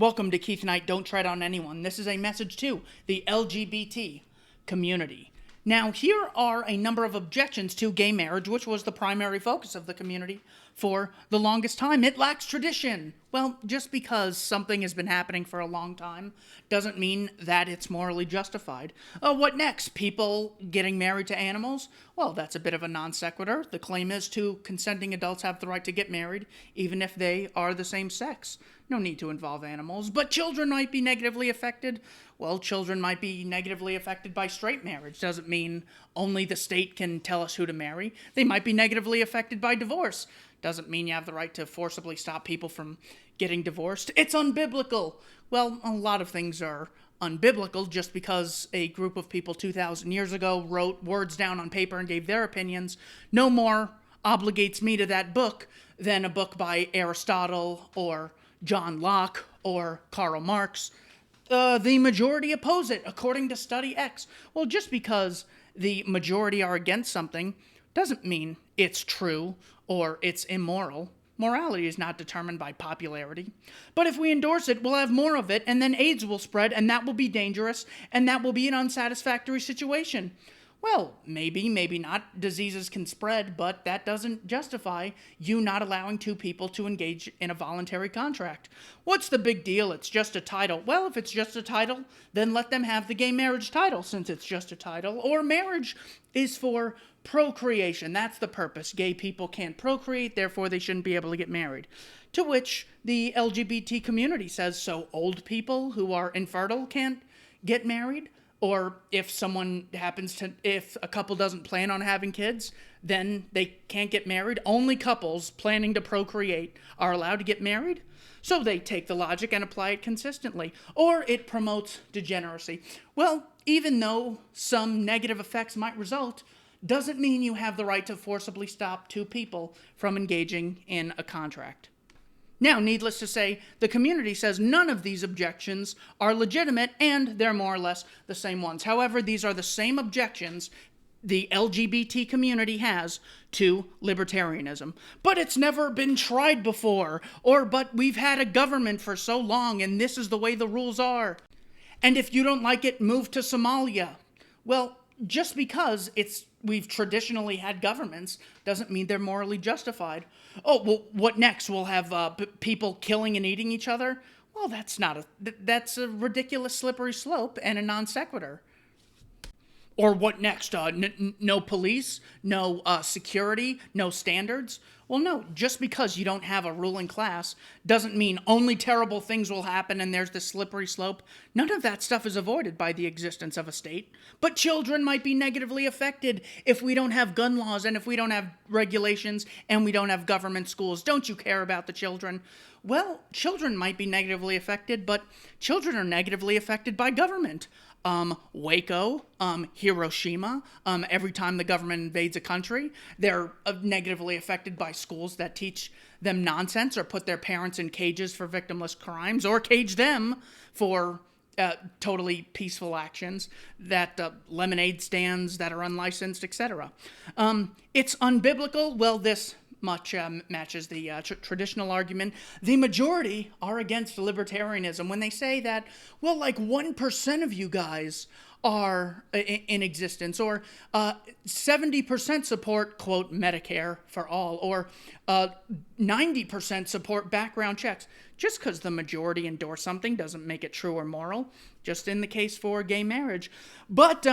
Welcome to Keith Knight, Don't Tread on Anyone. This is a message to the LGBT community. Now, here are a number of objections to gay marriage, which was the primary focus of the community for the longest time. It lacks tradition. Well, just because something has been happening for a long time doesn't mean that it's morally justified. What next? People getting married to animals? Well, that's a bit of a non sequitur. The claim is two consenting adults have the right to get married, even if they are the same sex. No need to involve animals. But children might be negatively affected. Well, children might be negatively affected by straight marriage. Doesn't mean only the state can tell us who to marry. They might be negatively affected by divorce. Doesn't mean you have the right to forcibly stop people from getting divorced. It's unbiblical. Well, a lot of things are unbiblical just because a group of people 2,000 years ago wrote words down on paper and gave their opinions. No more obligates me to that book than a book by Aristotle or John Locke or Karl Marx. The majority oppose it, according to Study X. Well, just because the majority are against something doesn't mean it's true or it's immoral. Morality is not determined by popularity. But if we endorse it, we'll have more of it, and then AIDS will spread, and that will be dangerous, and that will be an unsatisfactory situation. Well, maybe, maybe not. Diseases can spread, but that doesn't justify you not allowing two people to engage in a voluntary contract. What's the big deal? It's just a title. Well, if it's just a title, then let them have the gay marriage title, since it's just a title. Or marriage is for procreation. That's the purpose. Gay people can't procreate, therefore they shouldn't be able to get married. To which the LGBT community says, so old people who are infertile can't get married? Or if a couple doesn't plan on having kids, then they can't get married. Only couples planning to procreate are allowed to get married. So they take the logic and apply it consistently. Or it promotes degeneracy. Well, even though some negative effects might result, doesn't mean you have the right to forcibly stop two people from engaging in a contract. Now, needless to say, the community says none of these objections are legitimate and they're more or less the same ones. However, these are the same objections the LGBT community has to libertarianism. But it's never been tried before, but we've had a government for so long and this is the way the rules are. And if you don't like it, move to Somalia. Well, just because we've traditionally had governments doesn't mean they're morally justified. Oh, well, what next? We'll have people killing and eating each other? Well, that's a ridiculous slippery slope and a non sequitur. Or what next? No police, no security, no standards? Well, no, just because you don't have a ruling class doesn't mean only terrible things will happen and there's this slippery slope. None of that stuff is avoided by the existence of a state. But children might be negatively affected if we don't have gun laws and if we don't have regulations and we don't have government schools. Don't you care about the children? Well, children might be negatively affected, but children are negatively affected by government. Waco, Hiroshima, every time the government invades a country, they're negatively affected by schools that teach them nonsense or put their parents in cages for victimless crimes or cage them for totally peaceful actions, that lemonade stands that are unlicensed, etc. It's unbiblical. Well, this much matches the traditional argument. The majority are against libertarianism when they say that, well, like 1% of you guys are in existence, or 70% support, quote, Medicare for all, or 90% support background checks. Just because the majority endorse something doesn't make it true or moral, just in the case for gay marriage. But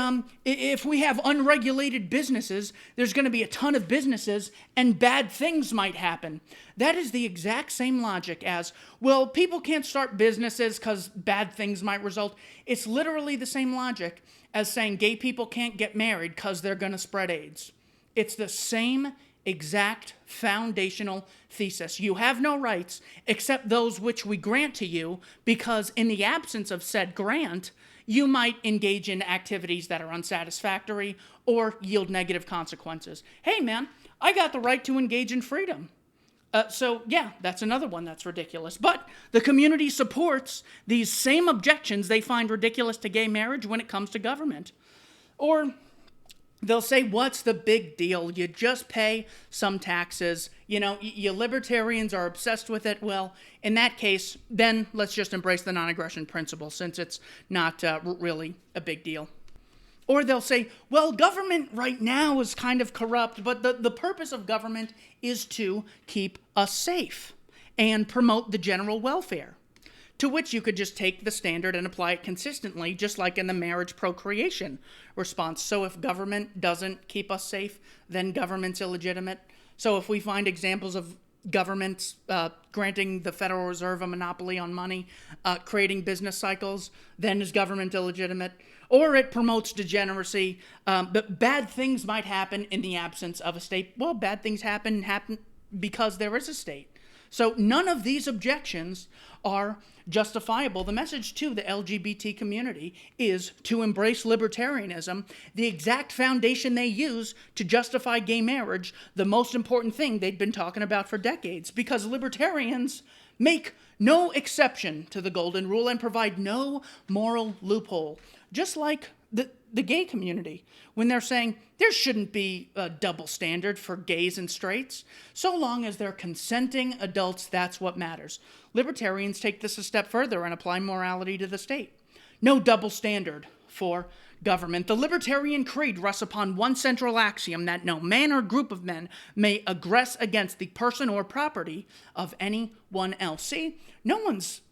if we have unregulated businesses, there's going to be a ton of businesses and bad things might happen. That is the exact same logic as, well, people can't start businesses because bad things might result. It's literally the same logic as saying gay people can't get married because they're going to spread AIDS. It's the same exact foundational thesis. You have no rights except those which we grant to you, because in the absence of said grant, you might engage in activities that are unsatisfactory or yield negative consequences. Hey man, I got the right to engage in freedom. So yeah, that's another one that's ridiculous. But the community supports these same objections they find ridiculous to gay marriage when it comes to government. Or They'll say, what's the big deal? You just pay some taxes. You libertarians are obsessed with it. Well, in that case, then let's just embrace the non-aggression principle, since it's not really a big deal. Or they'll say, well, government right now is kind of corrupt, but the purpose of government is to keep us safe and promote the general welfare. To which you could just take the standard and apply it consistently, just like in the marriage procreation response. So if government doesn't keep us safe, then government's illegitimate. So if we find examples of governments granting the Federal Reserve a monopoly on money, creating business cycles, then is government illegitimate? Or it promotes degeneracy, but bad things might happen in the absence of a state. Well, bad things happen because there is a state. So none of these objections are justifiable. The message to the LGBT community is to embrace libertarianism, the exact foundation they use to justify gay marriage, the most important thing they'd been talking about for decades, because libertarians make no exception to the golden rule and provide no moral loophole, just like the gay community, when they're saying there shouldn't be a double standard for gays and straights. So long as they're consenting adults, that's what matters. Libertarians take this a step further and apply morality to the state. No double standard for government. The libertarian creed rests upon one central axiom, that no man or group of men may aggress against the person or property of anyone else. See, no one's,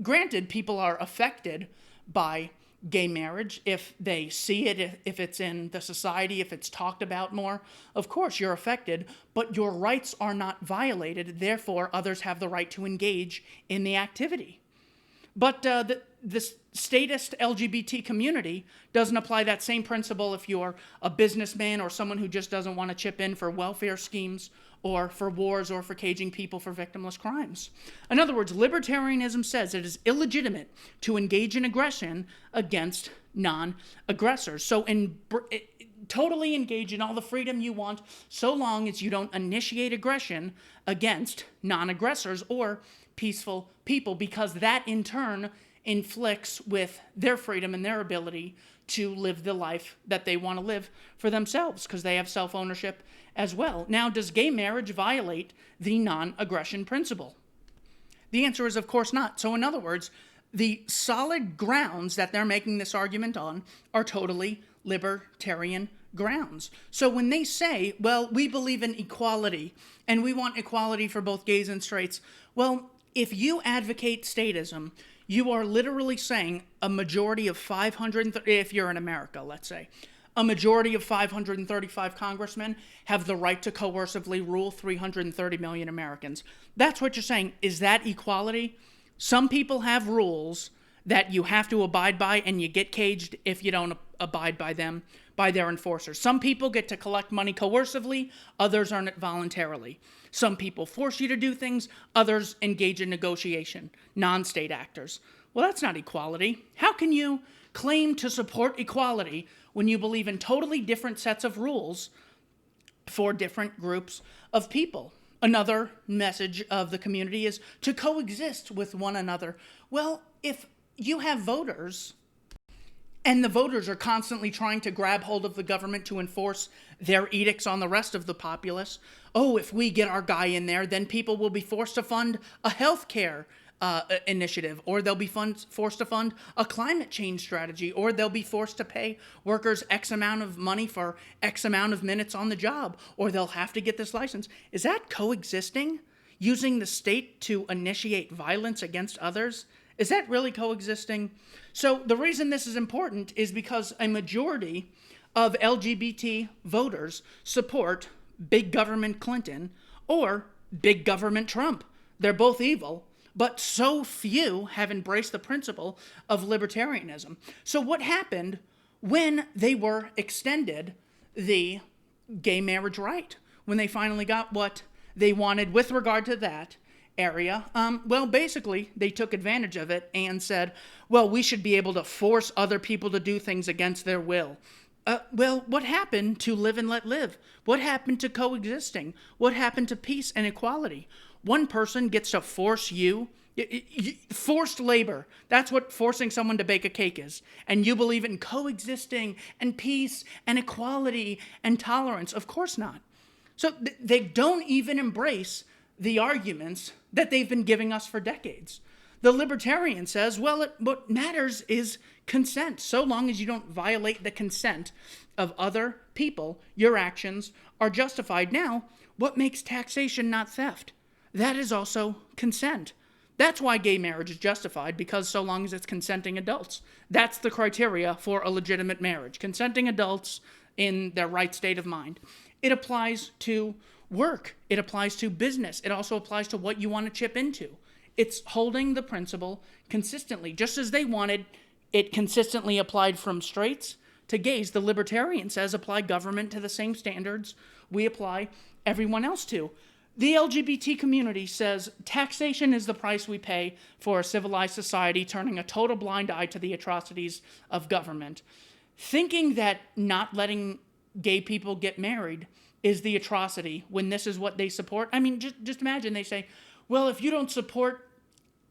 granted, people are affected by gay marriage if they see it, if it's in the society, if it's talked about more. Of course, you're affected, but your rights are not violated. Therefore, others have the right to engage in the activity. But the statist LGBT community doesn't apply that same principle if you're a businessman or someone who just doesn't want to chip in for welfare schemes or for wars or for caging people for victimless crimes. In other words, libertarianism says it is illegitimate to engage in aggression against non-aggressors. So totally engage in all the freedom you want, so long as you don't initiate aggression against non-aggressors or peaceful people, because that in turn inflicts with their freedom and their ability to live the life that they want to live for themselves, because they have self-ownership as well. Now, does gay marriage violate the non-aggression principle? The answer is, of course, not. So in other words, the solid grounds that they're making this argument on are totally libertarian grounds. So when they say, well, we believe in equality and we want equality for both gays and straights, well, if you advocate statism, you are literally saying a majority of 530, if you're in America, let's say, a majority of 535 congressmen have the right to coercively rule 330 million Americans. That's what you're saying. Is that equality? Some people have rules that you have to abide by, and you get caged if you don't abide by them, by their enforcers. Some people get to collect money coercively, others earn it voluntarily. Some people force you to do things, others engage in negotiation, non-state actors. Well, that's not equality. How can you claim to support equality when you believe in totally different sets of rules for different groups of people? Another message of the community is to coexist with one another. Well, if you have voters, and the voters are constantly trying to grab hold of the government to enforce their edicts on the rest of the populace, oh, if we get our guy in there, then people will be forced to fund a health care initiative, or they'll be forced to fund a climate change strategy, or they'll be forced to pay workers X amount of money for X amount of minutes on the job, or they'll have to get this license. Is that coexisting? Using the state to initiate violence against others? Is that really coexisting? So the reason this is important is because a majority of LGBT voters support big government Clinton or big government Trump. They're both evil, but so few have embraced the principle of libertarianism. So what happened when they were extended the gay marriage right? When they finally got what they wanted with regard to that area, well, basically, they took advantage of it and said, well, we should be able to force other people to do things against their will. Well, what happened to live and let live? What happened to coexisting? What happened to peace and equality? One person gets to force you Forced labor. That's what forcing someone to bake a cake is. And you believe in coexisting and peace and equality and tolerance. Of course not. So they don't even embrace the arguments that they've been giving us for decades. The libertarian says, well, what matters is consent. So long as you don't violate the consent of other people, your actions are justified. Now, what makes taxation not theft? That is also consent. That's why gay marriage is justified, because so long as it's consenting adults. That's the criteria for a legitimate marriage. Consenting adults in their right state of mind. It applies to work. It applies to business. It also applies to what you want to chip into. It's holding the principle consistently. Just as they wanted it consistently applied from straights to gays, the libertarian says apply government to the same standards we apply everyone else to. The LGBT community says taxation is the price we pay for a civilized society, turning a total blind eye to the atrocities of government. Thinking that not letting gay people get married is the atrocity when this is what they support. I mean, just imagine they say, well, if you don't support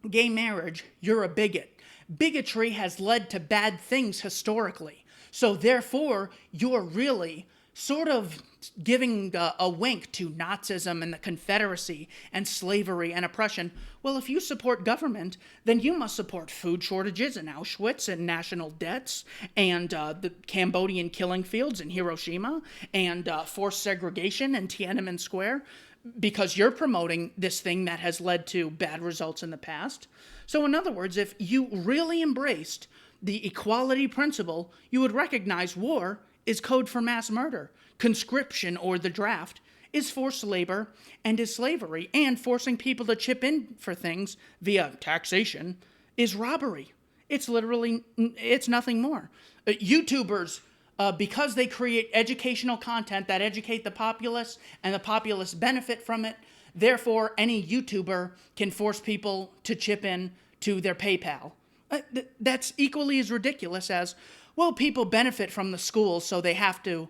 gay marriage, you're a bigot. Bigotry has led to bad things historically. So therefore, you're really sort of giving a wink to Nazism and the Confederacy and slavery and oppression. Well, if you support government, then you must support food shortages in Auschwitz and national debts and the Cambodian killing fields in Hiroshima and forced segregation in Tiananmen Square, because you're promoting this thing that has led to bad results in the past. So in other words, if you really embraced the equality principle, you would recognize war is code for mass murder. Conscription, or the draft, is forced labor and is slavery. And forcing people to chip in for things via taxation is robbery. It's nothing more. YouTubers, because they create educational content that educate the populace and the populace benefit from it, therefore any YouTuber can force people to chip in to their PayPal. That's equally as ridiculous as, well, people benefit from the schools, so they have to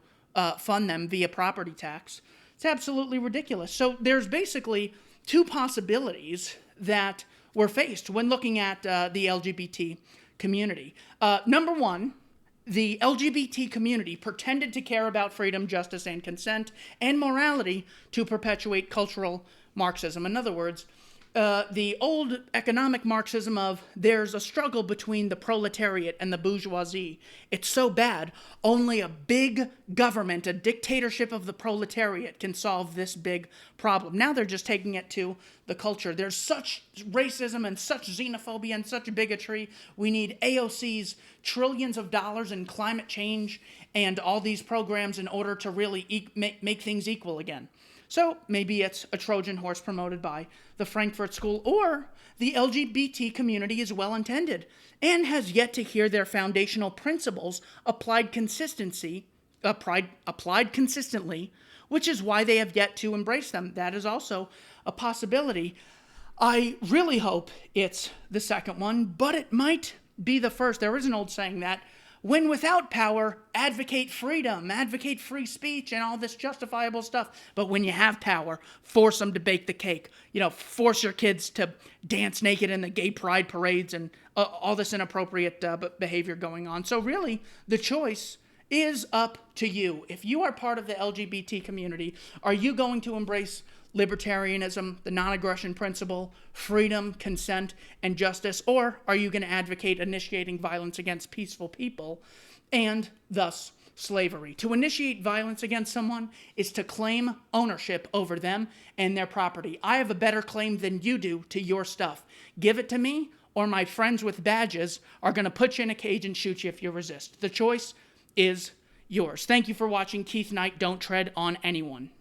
fund them via property tax. It's absolutely ridiculous. So there's basically two possibilities that we're faced when looking at the LGBT community. Number one, the LGBT community pretended to care about freedom, justice, and consent, and morality to perpetuate cultural Marxism. In other words, the old economic Marxism of there's a struggle between the proletariat and the bourgeoisie. It's so bad, only a big government, a dictatorship of the proletariat can solve this big problem. Now they're just taking it to the culture. There's such racism and such xenophobia and such bigotry. We need AOC's trillions of dollars in climate change and all these programs in order to really make things equal again. So maybe it's a Trojan horse promoted by the Frankfurt School, or the LGBT community is well-intended and has yet to hear their foundational principles applied consistently, which is why they have yet to embrace them. That is also a possibility. I really hope it's the second one, but it might be the first. There is an old saying that when without power, advocate freedom, advocate free speech and all this justifiable stuff. But when you have power, force them to bake the cake. Force your kids to dance naked in the gay pride parades and all this inappropriate behavior going on. So really, the choice is up to you. If you are part of the LGBT community, are you going to embrace libertarianism, the non-aggression principle, freedom, consent, and justice, or are you going to advocate initiating violence against peaceful people and thus slavery? To initiate violence against someone is to claim ownership over them and their property. I have a better claim than you do to your stuff. Give it to me, or my friends with badges are going to put you in a cage and shoot you if you resist. The choice is yours. Thank you for watching Keith Knight. Don't tread on anyone.